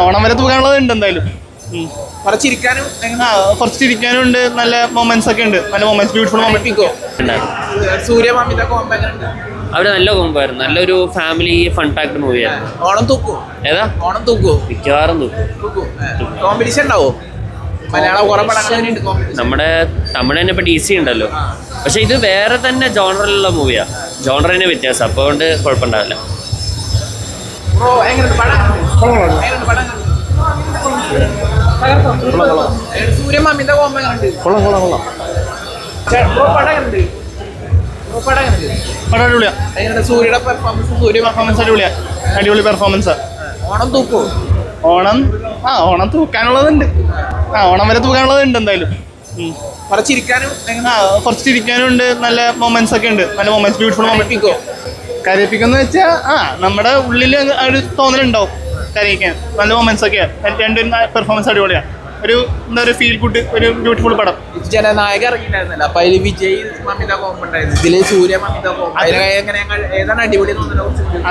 ഓണം വരെ തൂക്കാനുള്ളത് ഉണ്ട് എന്തായാലും. കുറച്ച് ചിരിക്കാനും ഉണ്ട്, നല്ല മൊമെന്റ്സ് ഒക്കെ ഉണ്ട്, നല്ല മൊമെന്റ്സ്, ബ്യൂട്ടിഫുൾ മൊമെന്റ്സ്. അവിടെ നല്ല കോംബോ ആയിരുന്നു, നല്ലൊരു ഫാമിലി ഫൺ പാക്ഡ് മൂവിയായിരുന്നു. ഓണം തൂക്കോ? ഏതാ ഓണം തൂക്കോ? മിക്കവാറും കോമ്പറ്റീഷൻ ഉണ്ടാവോ? നമ്മുടെ തമിഴ് ഇപ്പൊ DC ഉണ്ടല്ലോ, പക്ഷെ ഇത് വേറെ തന്നെ ജോണറിലുള്ള മൂവിയാ, ജോണർ തന്നെ വ്യത്യാസം, അപ്പൊ കൊണ്ട് കുഴപ്പമുണ്ടാവില്ല. സൂര്യയുടെ പെർഫോമൻസ് അടിപൊളി പെർഫോമൻസ്. ഓണം തൂക്കോ? ഓണം തൂക്കാനുള്ളതുണ്ട്, ഓണം വരെ തൂക്കാനുള്ളതുണ്ട് എന്തായാലും. കുറച്ച് ചിരിക്കാനും ഉണ്ട്, നല്ല മൊമെന്റ്സ് ഒക്കെ ഉണ്ട്, നല്ല മൊമെന്റ്സ്, ബ്യൂട്ടിഫുൾ മൊമെന്റ്സ്. കരയിപ്പിക്കുന്ന വെച്ചാൽ നമ്മുടെ ഉള്ളിൽ ഒരു തോന്നലുണ്ടാവും കരയിക്കാൻ, നല്ല മൊമെന്റ്സ് ഒക്കെയാണ്. രണ്ടുപേരും പെർഫോമൻസ് അടിപൊളിയാണ്, ഒരു എന്താ ഒരു ഫീൽ ഗുഡ്, ഒരു ബ്യൂട്ടിഫുൾ പടം. ജനനായക ഇറങ്ങിയിട്ടുണ്ടായിരുന്നല്ലോ, അപ്പൊ അതിൽ വിജയ് മമിത കോംബോ ഉണ്ടായിരുന്നു, ഇതില് സൂര്യ മമിത കോംബോ. ഏതാണ് അടിപൊളി?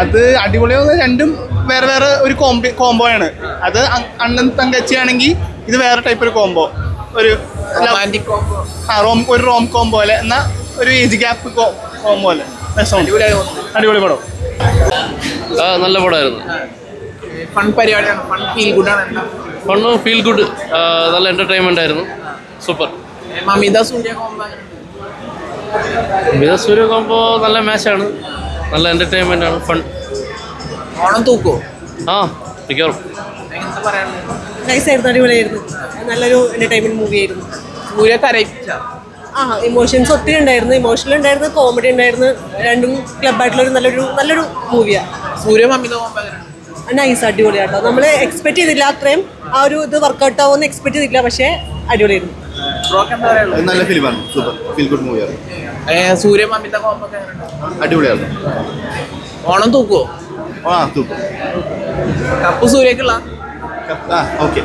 അത് അടിപൊളി രണ്ടും വേറെ വേറെ ഒരു കോംബോ ആണ്. അത് അണ്ണൻ തങ്കച്ചി ആണെങ്കിൽ ഇത് വേറെ ടൈപ്പ് ഒരു കോംബോ, ഒരു ഒരു റോം കോംബോ പോലെ, എന്നാ ഒരു ഏജ് ഗ്യാപ്പ് കോംബോ പോലെ. അടിപൊളി പടം, നല്ല പടമായിരുന്നു. ഫൺ പരിപാടിയാണ്, ഫൺ ഫീൽ ഗുഡാണ്. ഫണ്ണും ഫീൽ ഗുഡ്, നല്ല എന്റർടൈൻമെന്റ് ആയിരുന്നു, സൂപ്പർ. മമിത സൂര്യ കോംബോ? മമിത സൂര്യ കോംബോ നല്ല മാച്ചാണ്, നല്ല എന്റർടൈൻമെന്റ് ആണ്, ഫൺ. ഓണം തൂക്കോ? മിക്കവാറും. നൈസായിരുന്നു, അടിപൊളിയായിരുന്നു, നല്ലൊരു എന്റർടൈൻമെന്റ് മൂവി ആയിരുന്നു. സൂര്യ കരയിപ്പിച്ച? ഇമോഷൻസ് ഒത്തിരി ഉണ്ടായിരുന്നു, ഇമോഷണൽ ഉണ്ടായിരുന്നു, കോമഡി ഉണ്ടായിരുന്നു, രണ്ടും ക്ലബായിട്ടുള്ളൊരു നല്ലൊരു മൂവിയാണ്. സൂര്യ മമിത കോംബോ നൈസ്, അടിപൊളിയാട്ടോ. നമ്മൾ എക്സ്പെക്ട് ചെയ്തില്ല അത്രയും ആ ഒരു ഇത് വർക്കൗട്ട് ആവുമെന്ന് എക്സ്പെക്ട് ചെയ്തില്ല, പക്ഷേ അടിപൊളിയായിരുന്നു. നല്ല ഫിലിമാണ്, സൂപ്പർ ഫീൽ ഗുഡ് മൂവിയാണ്. സൂര്യ മമിത കോംബോ അടിപൊളിയായിരുന്നു. ഓണം തൂക്കോ? തൂക്കും. കപ്പ് സൂര്യക്കുള്ള? ഓക്കെ.